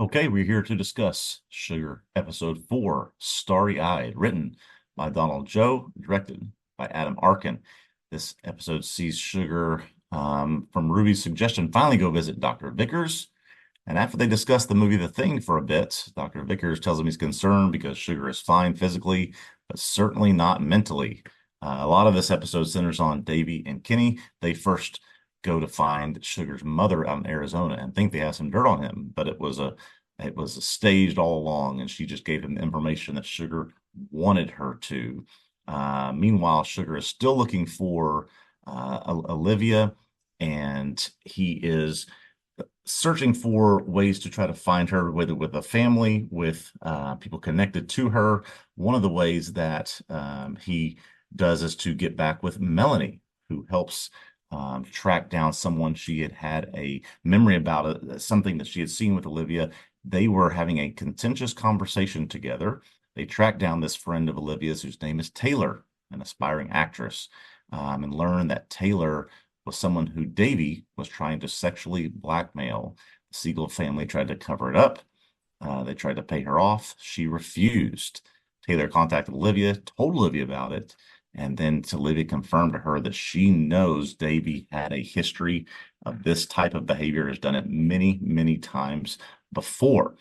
Okay, we're here to discuss Sugar Episode 4, Starry-Eyed, written by Donald Joe, directed by Adam Arkin. This episode sees Sugar, from Ruby's suggestion, finally go visit Dr. Vickers. And after they discuss the movie The Thing for a bit, Dr. Vickers tells him he's concerned because Sugar is fine physically, but certainly not mentally. A lot of this episode centers on Davy and Kenny. They first go to find Sugar's mother out in Arizona and think they have some dirt on him, but it was staged all along, and she just gave him the information that Sugar wanted her to. Meanwhile, Sugar is still looking for Olivia, and he is searching for ways to try to find her, whether with a family, with people connected to her. One of the ways that he does is to get back with Melanie, who helps track down someone she had a memory about, something that she had seen with Olivia. They were having a contentious conversation together. They track down this friend of Olivia's whose name is Taylor, an aspiring actress, and learn that Taylor was someone who Davy was trying to sexually blackmail. The Siegel family tried to cover it up. They tried to pay her off. She refused. Taylor contacted Olivia, told Olivia about it, and then Olivia confirmed to her that she knows Davy had a history of this type of behavior, has done it many, many times before.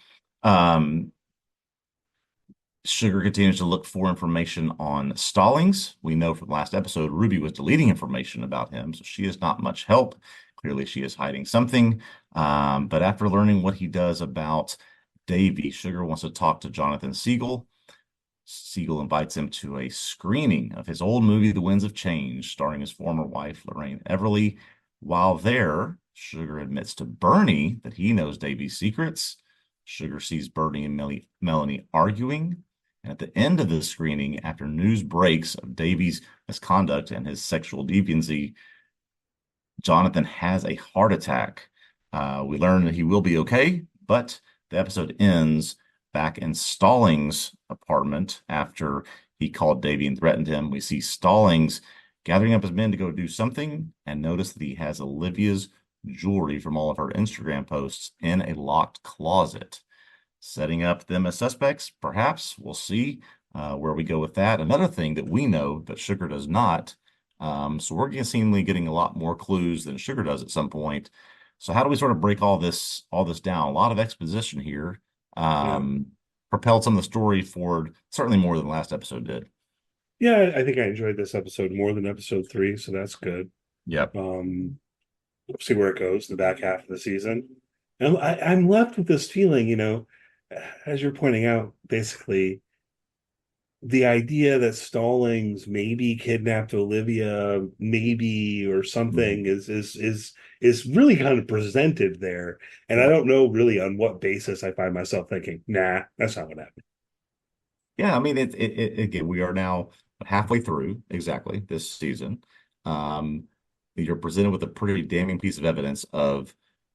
Sugar continues to look for information on Stallings. We know from the last episode, Ruby was deleting information about him, so she is not much help. Clearly, she is hiding something. But after learning what he does about Davy, Sugar wants to talk to Jonathan Siegel. Siegel invites him to a screening of his old movie, The Winds of Change, starring his former wife, Lorraine Everly. While there, Sugar admits to Bernie that he knows Davy's secrets. Sugar sees Bernie and Melanie arguing. And at the end of the screening, after news breaks of Davy's misconduct and his sexual deviancy, Jonathan has a heart attack. We learn that he will be okay, but the episode ends back in Stallings' apartment after he called Davy and threatened him. We see Stallings gathering up his men to go do something and notice that he has Olivia's jewelry from all of her Instagram posts in a locked closet, setting up them as suspects. Perhaps we'll see where we go with that. Another thing that we know that Sugar does not. So we're seemingly getting a lot more clues than Sugar does at some point. So how do we sort of break all this down? A lot of exposition here. Propelled some of the story forward, certainly more than the last episode did. Yeah, I think I enjoyed this episode more than episode 3, so that's good. Yep. We'll see where it goes in the back half of the season. And I'm left with this feeling, as you're pointing out, basically, the idea that Stallings maybe kidnapped Olivia, maybe or something, is really kind of presented there. And I Yep. don't know really on what basis I find myself thinking, nah, that's not what happened. Yeah, I mean, again, we are now halfway through exactly this season. You're presented with a pretty damning piece of evidence of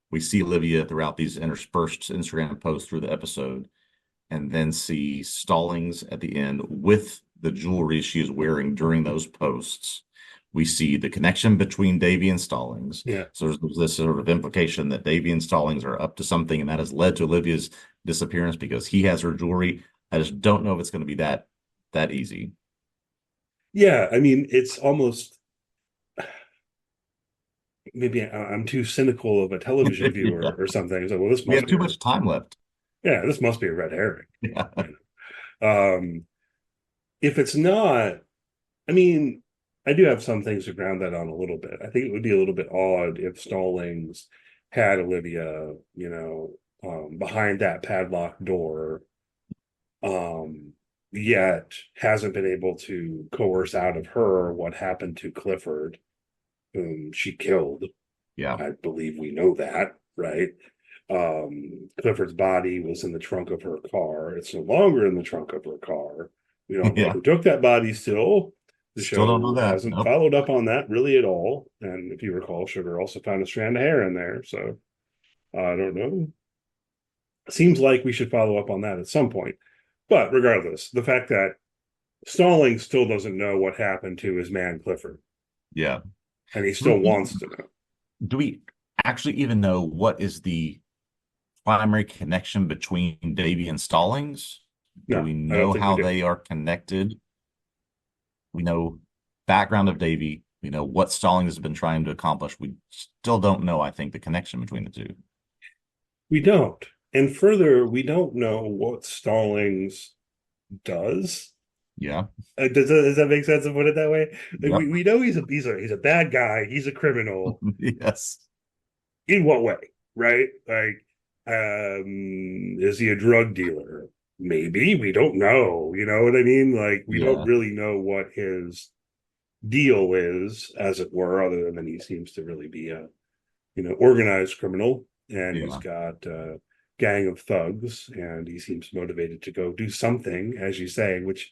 we see Olivia throughout these interspersed Instagram posts through the episode, and then see Stallings at the end with the jewelry she is wearing during those posts. We see the connection between Davy and Stallings. Yeah. So there's this sort of implication that Davy and Stallings are up to something, and that has led to Olivia's disappearance because he has her jewelry. I just don't know if it's going to be that easy. Yeah, I mean, it's almost maybe I'm too cynical of a television viewer Yeah. or something. It's like, well, this We must have be too much time left. this must be a red herring. Yeah. Um, if it's not, I mean, I do have some things to ground that on a little bit. I think it would be a little bit odd if Stallings had Olivia, behind that padlocked door, yet hasn't been able to coerce out of her what happened to Clifford, whom she killed. Yeah. I believe we know that, right? Clifford's body was in the trunk of her car. It's no longer in the trunk of her car. We don't know Yeah. who took that body still. The Still don't know show that. hasn't Nope. followed up on that really at all. And if you recall, Sugar also found a strand of hair in there. So I don't know. Seems like we should follow up on that at some point. But regardless, the fact that Stallings still doesn't know what happened to his man Clifford, Yeah. and he Do still we, wants to know. do we actually even know what is the primary connection between Davy and Stallings? Do No, we I don't know think we how do. they are connected? We know background of Davy. We know what Stallings has been trying to accomplish. We still don't know, I think, the connection between the two. We don't. And further, we don't know what Stallings does. Yeah. Does that make sense to put it that way? Like Yep. we know he's a bad guy. He's a criminal. Yes. In what way? Right? Like, is he a drug dealer? Maybe. We don't know. You know what I mean? Like, we don't Yeah. really know what his deal is, as it were, other than he seems to really be a organized criminal, and he's Yeah. got a gang of thugs, and he seems motivated to go do something, as you say, which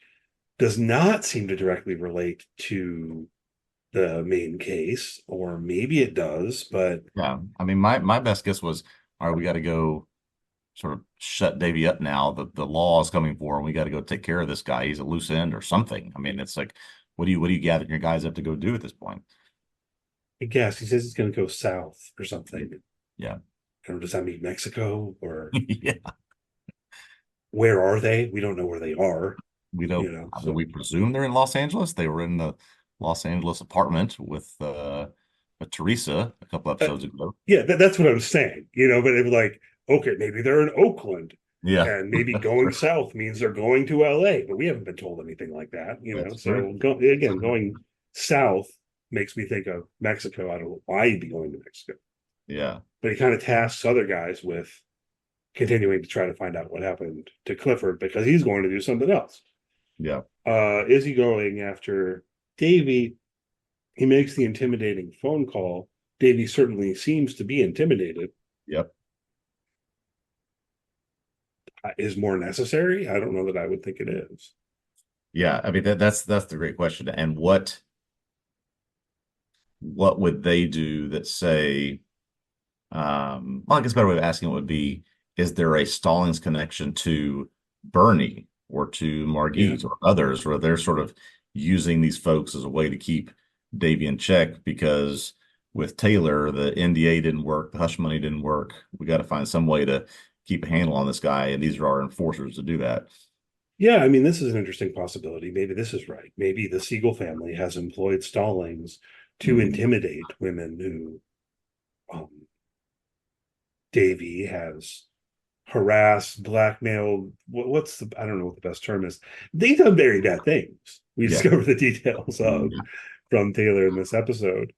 does not seem to directly relate to the main case, or maybe it does, but Yeah. I mean, my best guess was, all right, we got to go sort of shut Davy up now. The law is coming for him. We got to go take care of this guy. He's a loose end or something. I mean, it's like, what do you gathering your guys up to go do at this point? I guess he says he's going to go south or something. Yeah. And does that mean Mexico, or Yeah. where are they? We don't know where they are, We don't, I mean, so we presume they're in Los Angeles. They were in the Los Angeles apartment with Teresa a couple uh, episodes ago. yeah, that's what I'm saying, but it was like, okay, maybe they're in Oakland, Yeah. and maybe That's going true. south means they're going to LA, but we haven't been told anything like that, That's true. So again, going south makes me think of Mexico. I don't know why he'd be going to Mexico, Yeah. but he kind of tasks other guys with continuing to try to find out what happened to Clifford because he's going to do something else. Yeah. Is he going after Davy? He makes the intimidating phone call. Davy certainly seems to be intimidated. Yep. Is more necessary? I don't know that I would think it is. Yeah. I mean, that's the great question. And what would they do that say, well, I guess a better way of asking it would be, is there a Stallings connection to Bernie or to Yeah. Margit or others where they're sort of using these folks as a way to keep Davy in check? Because with Taylor, the NDA didn't work, the hush money didn't work. We got to find some way to keep a handle on this guy, and these are our enforcers to do that. Yeah, I mean, this is an interesting possibility. Maybe this is right. Maybe the Siegel family has employed Stallings to Mhm. intimidate women who um, Davy has harassed, blackmailed. What's the, I don't know what the best term is. They've done very bad things. We Yeah. discover the details of Yeah. from Taylor in this episode.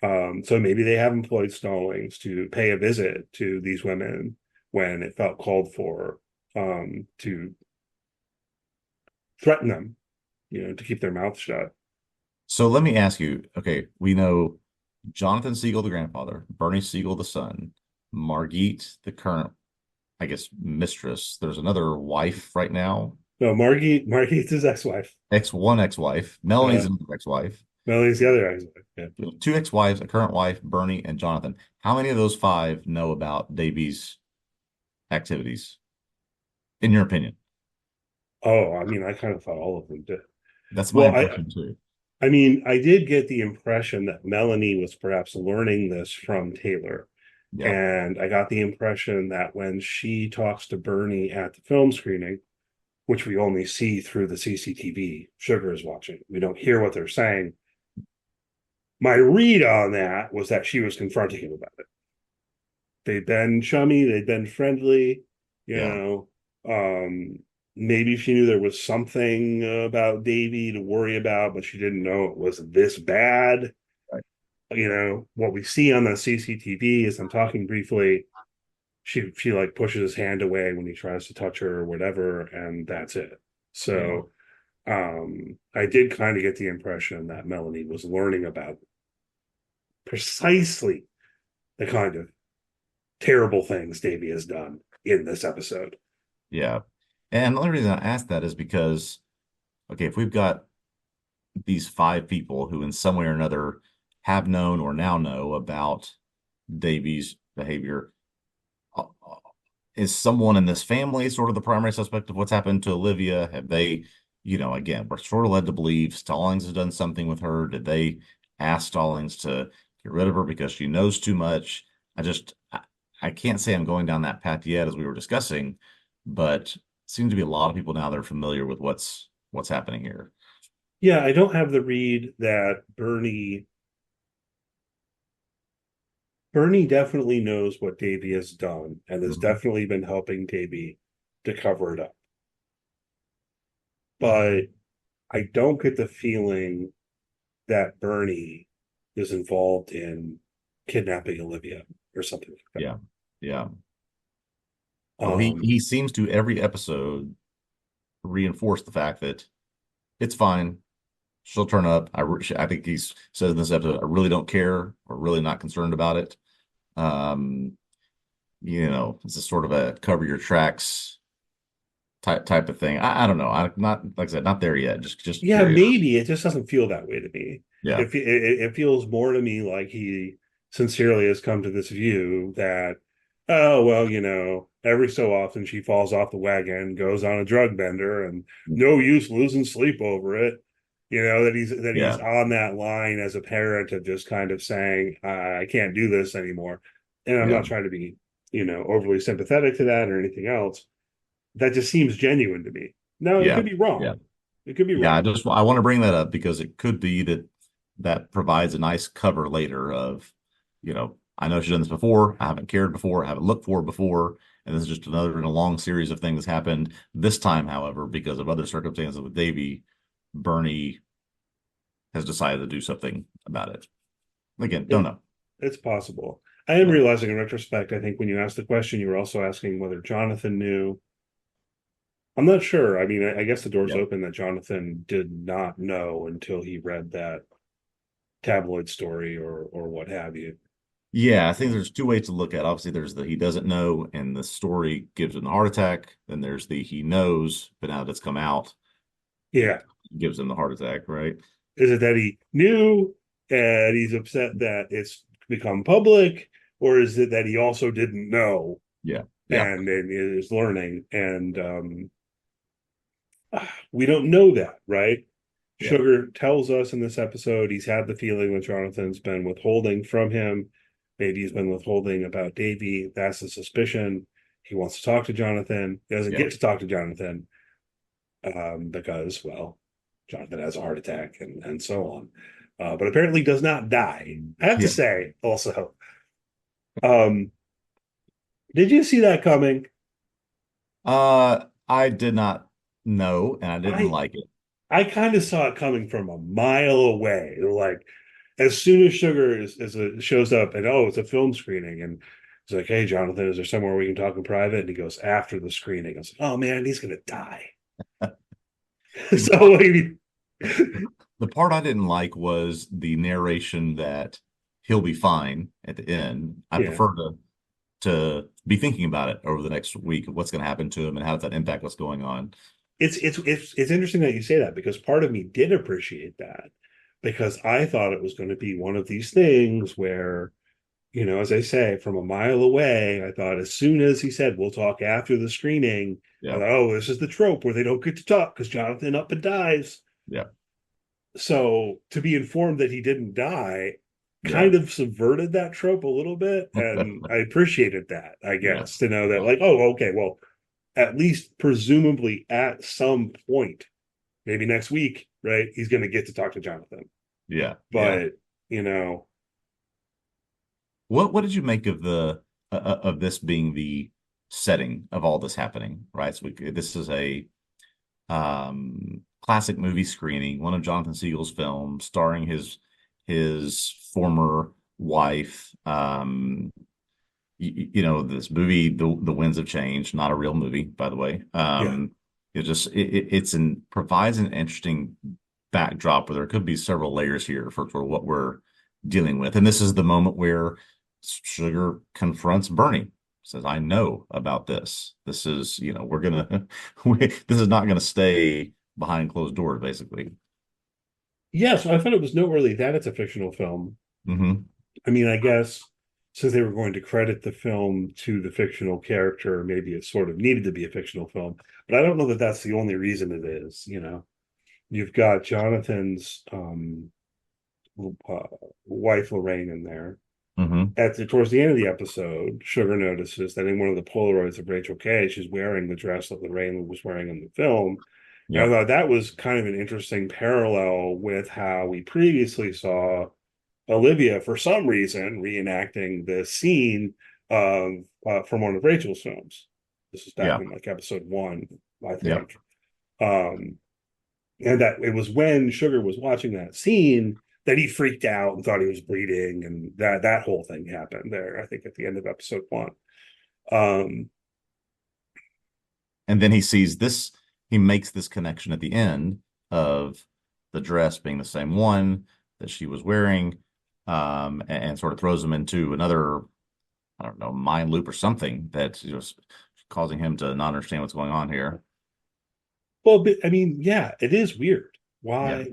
So maybe they have employed Stallings to pay a visit to these women when it felt called for, to threaten them, to keep their mouths shut. So let me ask you, okay, we know Jonathan Siegel, the grandfather, Bernie Siegel, the son, Margit, the current, I guess, mistress. There's another wife right now, No, Margie's his ex-wife. one ex-wife. Melanie's Uh, another ex-wife. Melanie's the other ex-wife. Yeah. Two ex-wives, a current wife, Bernie and Jonathan. How many of those five know about Davy's activities, in your opinion? Oh, I mean, I kind of thought all of them did. That's my Well, impression too. I mean, I did get the impression that Melanie was perhaps learning this from Taylor. Yeah. And I got the impression that when she talks to Bernie at the film screening, which we only see through the CCTV Sugar is watching, we don't hear what they're saying. My read on that was that she was confronting him about it. They'd been chummy, they'd been friendly, you Yeah. know. Um, Maybe she knew there was something about Davy to worry about, but she didn't know it was this bad. Right. What we see on the CCTV is I'm talking briefly. She like pushes his hand away when he tries to touch her or whatever, and that's it. Yeah. So I did kind of get the impression that Melanie was learning about precisely the kind of terrible things Davy has done in this episode. Yeah. And the only reason I asked that is because, okay, if we've got these five people who in some way or another have known or now know about Davy's behavior, uh, is someone in this family sort of the primary suspect of what's happened to Olivia? Have they, again, we're sort of led to believe Stallings has done something with her. Did they ask Stallings to get rid of her because she knows too much? I I can't say I'm going down that path yet, as we were discussing, but seems to be a lot of people now that are familiar with what's happening here. Yeah, I don't have the read that Bernie definitely knows what Davy has done and has Mhm. definitely been helping Davy to cover it up. But I don't get the feeling that Bernie is involved in kidnapping Olivia or something like Yeah, yeah. that. Well, he seems to every episode reinforce the fact that it's fine. She'll turn up. I think he's said in this episode, I really don't care or really not concerned about it. Um, it's a sort of a cover your tracks type of thing. I don't know. I'm not, like I said, not there yet. Just Yeah, curious. maybe it just doesn't feel that way to me. Yeah, It feels more to me like he sincerely has come to this view that, oh well, every so often she falls off the wagon, goes on a drug bender, and no use losing sleep over it. That he's yeah, on that line as a parent of just kind of saying, I can't do this anymore. And I'm yeah, not trying to be, overly sympathetic to that or anything else. That just seems genuine to me. Now, it yeah, could be yeah. wrong. It could be Yeah, wrong. I want to bring that up because it could be that that provides a nice cover later of, I know she's done this before. I haven't cared before. I haven't looked for it before. And this is just another in a long series of things happened. This time, however, because of other circumstances with Davy, Bernie has decided to do something about it. Again, don't It, know. it's possible. I am Yeah. realizing in retrospect, I think when you asked the question, you were also asking whether Jonathan knew. I'm not sure. I mean, I guess the door's Yeah. open that Jonathan did not know until he read that tabloid story or what have you. Yeah, I think Um, there's two ways to look at it. Obviously, there's the he doesn't know, and the story gives him the heart attack. Then there's the he knows, but now that it's come out, it yeah. gives him the heart attack, right? Is it that he knew and he's upset that it's become public, or is it that he also didn't know Yeah. Yeah. and is learning? And we don't know that, right? Yeah. Sugar tells us in this episode he's had the feeling that Jonathan's been withholding from him. Maybe he's been withholding about Davy. That's the suspicion. He wants to talk to Jonathan. He doesn't Yeah. get to talk to Jonathan because, well, Jonathan has a heart attack and so on. But apparently does not die. I have to Yeah. say, also, um, did you see that coming? I did not know and I didn't I like it. I kind of saw it coming from a mile away. Like as soon as Sugar shows up and it's a film screening and it's like, hey Jonathan, is there somewhere we can talk in private? And he goes after the screening. I was like, oh man, he's gonna die. The So maybe the part I didn't like was the narration that he'll be fine at the end. I yeah. prefer to be thinking about it over the next week of what's going to happen to him and how does that impact what's going on. It's interesting that you say that because part of me did appreciate that because I thought it was going to be one of these things where as I say, from a mile away, I thought as soon as he said, we'll talk after the screening, I Yeah. thought, oh, this is the trope where they don't get to talk because Jonathan up and dies. Yeah. So to be informed that he didn't die Yeah. kind of subverted that trope a little bit. And I appreciated that, I Yeah. guess, to know that, Well, like, oh, okay, well, at least presumably at some point, maybe next week, right, he's going to get to talk to Jonathan. yeah. Yeah. But, you know, What did you make of the of this being the setting of all this happening, right? So this is a classic movie screening, one of Jonathan Siegel's films, starring his former wife. This movie, The Winds of Change, not a real movie, by the way. yeah. Provides an interesting backdrop where there could be several layers here for what we're dealing with. And this is the moment where Sugar confronts Bernie, says, I know about this. This is, we're gonna this is not gonna stay behind closed doors, basically. Yeah, so I thought it was noteworthy that it's a fictional film. Hmm. I mean, I guess since they were going to credit the film to the fictional character, maybe it sort of needed to be a fictional film. But I don't know that that's the only reason it is. You've got Jonathan's wife Lorraine in there. Hmm. Towards the end of the episode, Sugar notices that in one of the Polaroids of Rachel Kay, she's wearing the dress that Lorraine was wearing in the film. And I Yep. thought that was kind of an interesting parallel with how we previously saw Olivia, for some reason, reenacting the scene of from one of Rachel's films. This is back Yeah. in like episode one, I Yep. think. Um, and that it was when Sugar was watching that scene that he freaked out and thought he was bleeding, and that whole thing happened there. I think at the end of episode one. Um, And then he sees this, he makes this connection at the end of the dress being the same one that she was wearing, and sort of throws him into another, I don't know, mind loop or something that's just causing him to not understand what's going on here. well, but, I mean, yeah, it is weird. Yeah.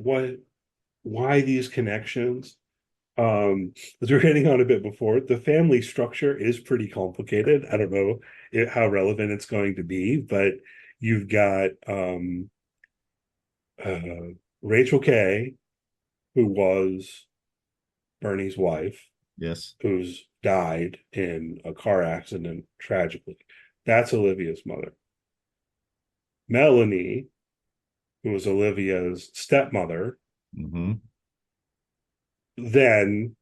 Why these connections? As we were getting on a bit before, the family structure is pretty complicated. I don't know how relevant it's going to be, but you've got uh, Rachel Kay, who was Bernie's wife, Yes. who's died in a car accident tragically. That's Olivia's mother. Melanie, who was Olivia's stepmother, Hmm. then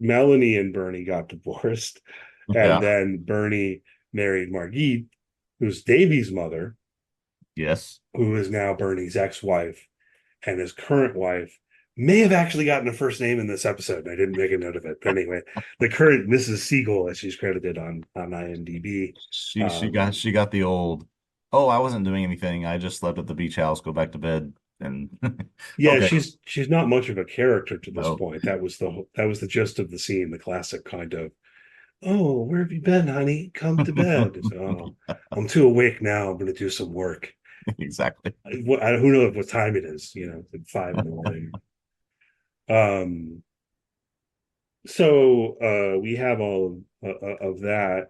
Melanie and Bernie got divorced, and Yeah. then Bernie married Margit, who's Davy's mother, Yes. who is now Bernie's ex-wife, and his current wife may have actually gotten a first name in this episode, and I didn't make a note of it. But anyway, the current Mrs. Siegel, as she's credited on IMDb. She got the old, oh, I wasn't doing anything. I just slept at the beach house, go back to bed and Yeah, okay. she's not much of a character to this No. point. That was the gist of the scene, the classic kind of, oh, where have you been, honey? Come to bed. It's, oh, I'm too awake now. I'm going to do some work. Exactly. Who knows what time it is? It's like 5 in the morning. Um, so we have all of that.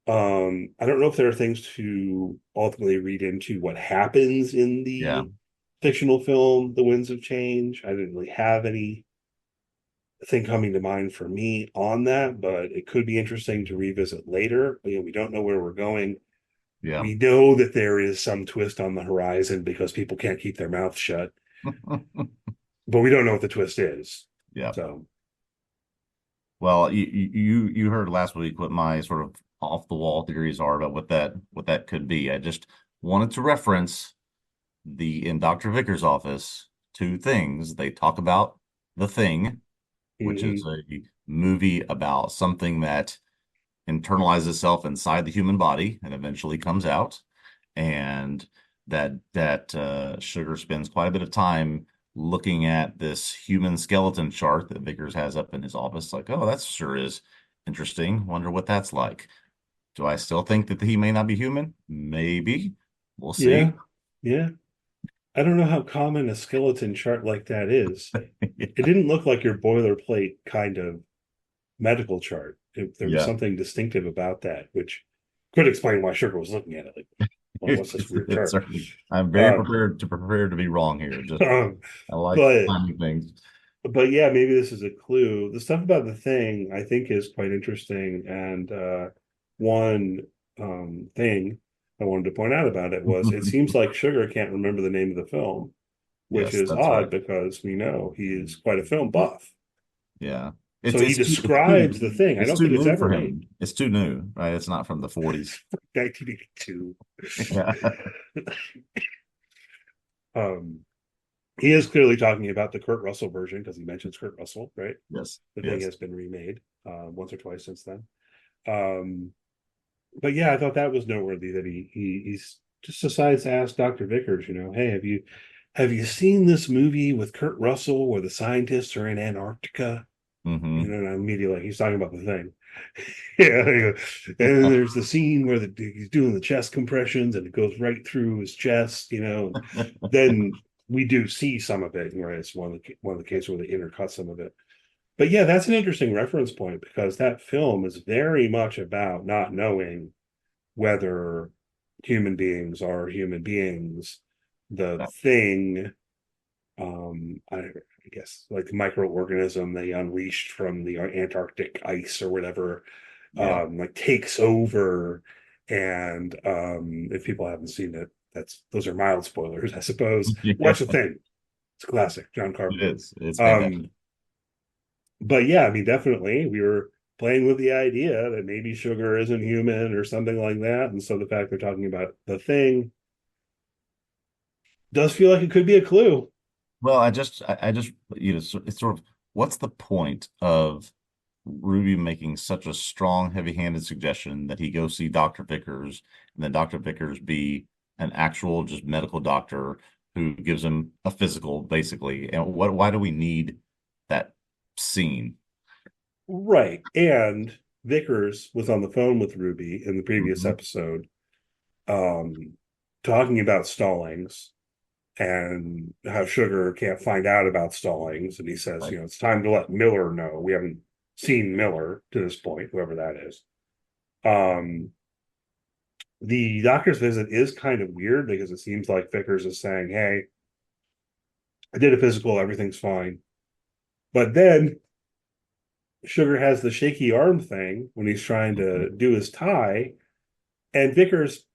I don't know if there are things to ultimately read into what happens in Yeah. the fictional film, The Winds of Change. I didn't really have anything coming to mind for me on that, but it could be interesting to revisit later. We don't know where we're going. Yeah. We know that there is some twist on the horizon because people can't keep their mouths shut, but we don't know what the twist is. Yeah. So, Well, you heard last week what my sort of off the wall theories are about what that could be. I just wanted to reference the in Dr. Vickers' office two things. They talk about The Thing, which is mhm. a movie about something that internalizes itself inside the human body and eventually comes out, and that Sugar spends quite a bit of time looking at this human skeleton chart that Vickers has up in his office. Like, oh, that sure is interesting. Wonder what that's like. Do I still think that he may not be human? Maybe. We'll Yeah, see. yeah. I don't know how common a skeleton chart like that is. It didn't look like your boilerplate kind of medical chart. There was Yeah. something distinctive about that, which could explain why Sugar was looking at it. Like, well, what's this weird It's chart? certainly, I'm very Um, prepared to be wrong here. Just um, I like but finding things. but yeah, maybe this is a clue. The stuff about the thing I think is quite interesting, and one thing I wanted to point out about it was it seems like Sugar can't remember the name of the film, which Yes, is that's odd right. because we know he is quite a film buff. Yeah. So It's he it's too it's too describes the thing. I it's don't too think it's new ever for made. him. It's too new, right? It's not from the 40s. 1982. Yeah. um, he is clearly talking about the Kurt Russell version because he mentions Kurt Russell, right? Yes. The thing Yes. has been remade once or twice since then. Um, but yeah, I thought that was noteworthy that he's just decides to ask Dr. Vickers, hey, have you seen this movie with Kurt Russell where the scientists are in Antarctica? Hmm. And I'm immediately like, he's talking about the thing. Yeah. And then there's the scene where he's doing the chest compressions and it goes right through his chest. Then we do see some of it, right? It's one of the cases where they intercut some of it. But yeah, that's an interesting reference point because that film is very much about not knowing whether human beings are human beings. The Yeah. thing, I'm guess, like the microorganism they unleashed from the Antarctic ice or whatever, Yeah. like takes over. And if people haven't seen it, those are mild spoilers, I suppose. Yeah. Watch the thing. It's a classic, John It Carpenter. is. It's fantastic. Um, but yeah, I mean, definitely we were playing with the idea that maybe sugar isn't human or something like that. And so the fact they're talking about the thing does feel like it could be a clue. Well, I just, it's sort of, what's the point of Ruby making such a strong, heavy-handed suggestion that he go see Dr. Vickers, and then Dr. Vickers be an actual just medical doctor who gives him a physical, basically. And why do we need that scene? Right. And Vickers was on the phone with Ruby in the previous Mhm. episode, um, talking about Stallings and how Sugar can't find out about Stallings. And he says, Right. it's time to let Miller know. We haven't seen Miller to this point, whoever that is. Um, the doctor's visit is kind of weird because it seems like Vickers is saying, hey, I did a physical, everything's fine. But then Sugar has the shaky arm thing when he's trying Mhm. to do his tie, and Vickers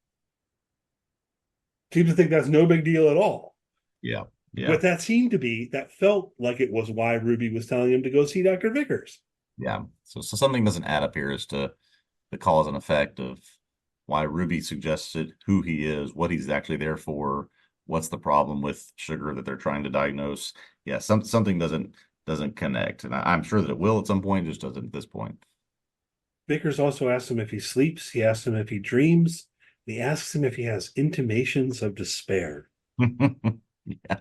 seems to think that's no big deal at all. Yeah. Yeah. But that felt like it was why Ruby was telling him to go see Dr. Vickers. Yeah. So something doesn't add up here as to the cause and effect of why Ruby suggested who he is, what he's actually there for, what's the problem with sugar that they're trying to diagnose. Yeah, something doesn't connect, and I'm sure that it will at some point, just doesn't at this point. Vickers also asks him if he sleeps. He asks him if he dreams. He asks him if he has intimations of despair. Yeah,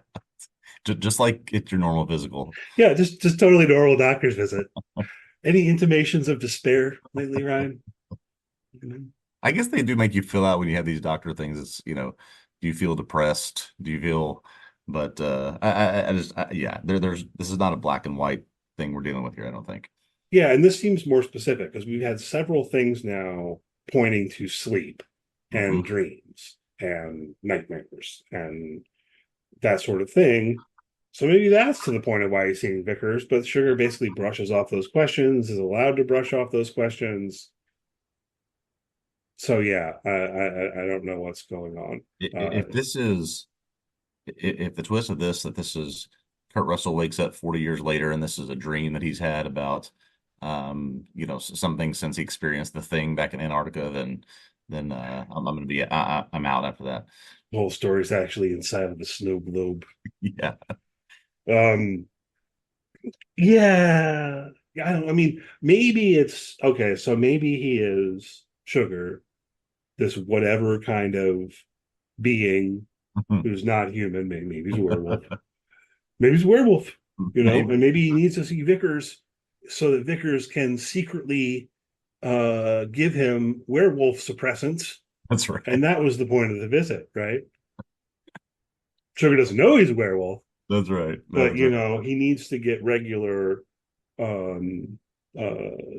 just like it's your normal physical. Yeah, just totally normal doctor's visit. Any intimations of despair lately, Ryan? I guess they do make you fill out when you have these doctor things. It's, do you feel depressed? Do you feel, but yeah, there's this is not a black and white thing we're dealing with here, I don't think. Yeah, and this seems more specific because we've had several things now pointing to sleep and Hmm. dreams and nightmares and that sort of thing. So maybe that's to the point of why he's seeing Vickers, but Sugar basically brushes off those questions, is allowed to brush off those questions. So yeah, I don't know what's going on. If this is if the twist of this that this is Kurt Russell wakes up 40 years later and this is a dream that he's had about something since he experienced the thing back in Antarctica, then I'm gonna be I'm out after that. The whole story's actually inside of the snow globe. Yeah. Um, yeah, I mean, maybe it's okay. So maybe he is Sugar, this whatever kind of being who's not human. Maybe he's a werewolf. Maybe he's a werewolf, Maybe. and maybe he needs to see Vickers so that Vickers can secretly give him werewolf suppressants. That's And right. that was the point of the visit, right? Sugar doesn't know he's a werewolf, That's right. but That's right. he needs to get regular um,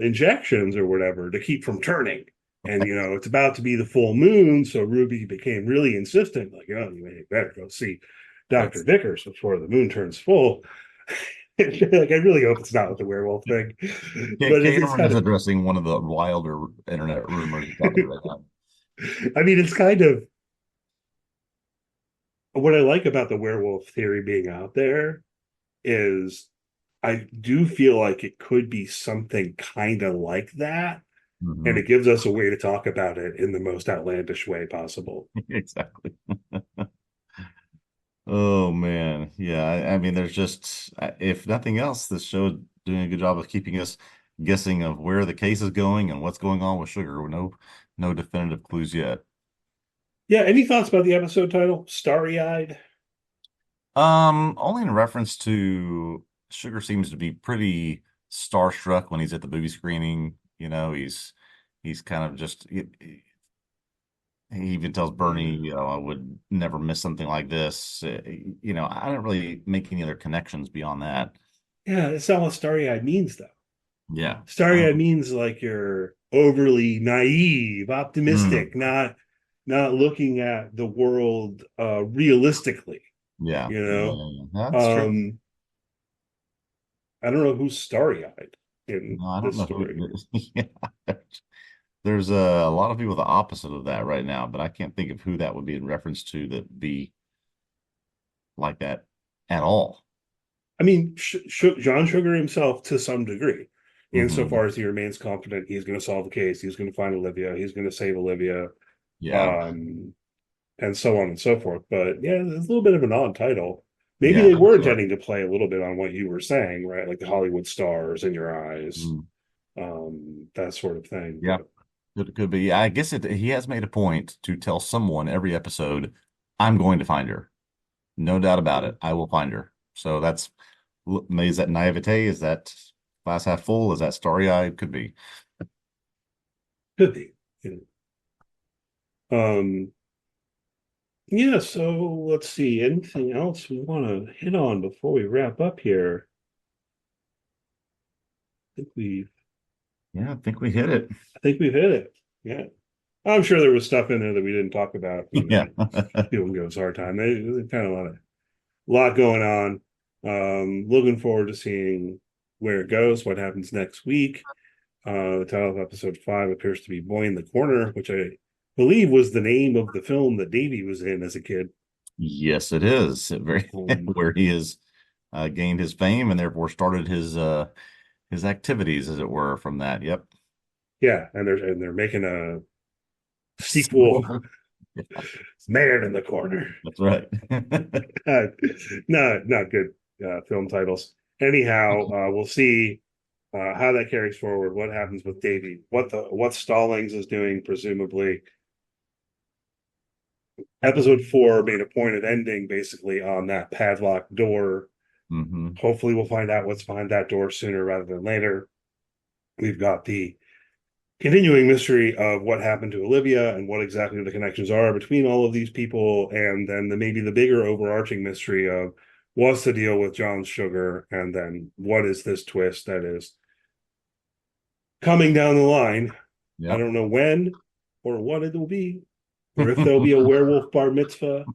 injections or whatever to keep from turning. And it's about to be the full moon, so Ruby became really insistent, like, you better go see Dr. That's Vickers before the moon turns full. Like, I really hope it's not with the werewolf thing, but it's Cameron kind is of, addressing one of the wilder internet rumors out there right now. I mean, it's kind of what I like about the werewolf theory being out there is I do feel like it could be something kind of like that. And Hmm. it gives us a way to talk about it in the most outlandish way possible. Exactly. Oh man, yeah. I mean, there's just, if nothing else, this show is doing a good job of keeping us guessing of where the case is going and what's going on with sugar. No definitive clues yet. Yeah, any thoughts about the episode title? Starry-Eyed? Only in reference to Sugar seems to be pretty starstruck when he's at the movie screening. He's kind of just he even tells Bernie, I would never miss something like this. I don't really make any other connections beyond that. Yeah, that's not what starry-eyed means, though. Yeah. Starry-eyed means like you're overly naive, Mm, optimistic, not looking at the world realistically, yeah. you Yeah, know? yeah, yeah. That's true. Um, I don't know who's starry-eyed in No, I don't this know who. story. Yeah, there's a lot of people the opposite of that right now, but I can't think of who that would be in reference to that be like that at all. I mean, John Sugar himself to some degree, Hmm. insofar as he remains confident he's going to solve the case, he's going to find Olivia, he's going to save Olivia, Yeah, um, and so on and so forth. But yeah, it's a little bit of an odd title. Maybe yeah, they were that's right. intending to play a little bit on what you were saying, right? Like the Hollywood stars in your eyes, Mm, that sort of thing. yeah, But could be. I guess he has made a point to tell someone every episode, "I'm going to find her. No doubt about yeah, it. I will find her." So that's is that naivete? Is that glass half full? Is that starry-eyed? Could be. could be. You yeah, so let's see. Anything else we want to hit on before we wrap up here? I think we Yeah, I think we hit it. I think we've hit it. Yeah. I'm sure there was stuff in there that we didn't talk about. Yeah. People can give us a hard time. There's kind of a lot going on. Looking forward to seeing where it goes, what happens next week. The title of episode 5 appears to be Boy in the Corner, which I believe was the name of the film that Davy was in as a kid. Yes, it is. Very Um, where he has gained his fame and therefore started his activities, as it were, from that. Yep. yeah, and they're making a sequel. Yeah, It's Man in the Corner. that's right. Uh, not good film titles. Anyhow, we'll see how that carries forward. What happens with Davy? What Stallings is doing, presumably. Episode 4 made a point of ending basically on that padlocked door. Hmm. Hopefully, we'll find out what's behind that door sooner rather than later. We've got the continuing mystery of what happened to Olivia and what exactly the connections are between all of these people, and then maybe the bigger overarching mystery of what's the deal with John's sugar, and then what is this twist that is coming down the line. I Yep. don't know when or what it will be, or if there'll be a werewolf bar mitzvah.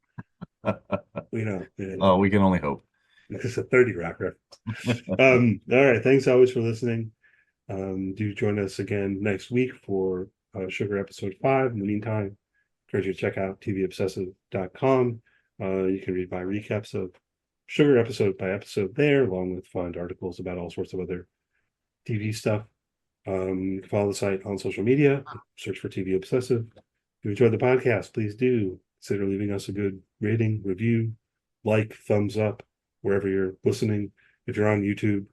We know Oh, we can only hope. it's a 30 Rock reference. All right. Thanks always for listening. Do join us again next week for Sugar episode 5. In the meantime, encourage you to check out tvobsessive.com. You can read my recaps of Sugar episode by episode there, along with fun articles about all sorts of other TV stuff. You can follow the site on social media, search for TV Obsessive. If you enjoyed the podcast, please do consider leaving us a good rating, review, like, thumbs up, wherever you're listening. If you're on YouTube,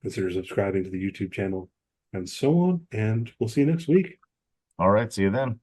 consider subscribing to the YouTube channel and so on. And we'll see you next week. All right. See you then.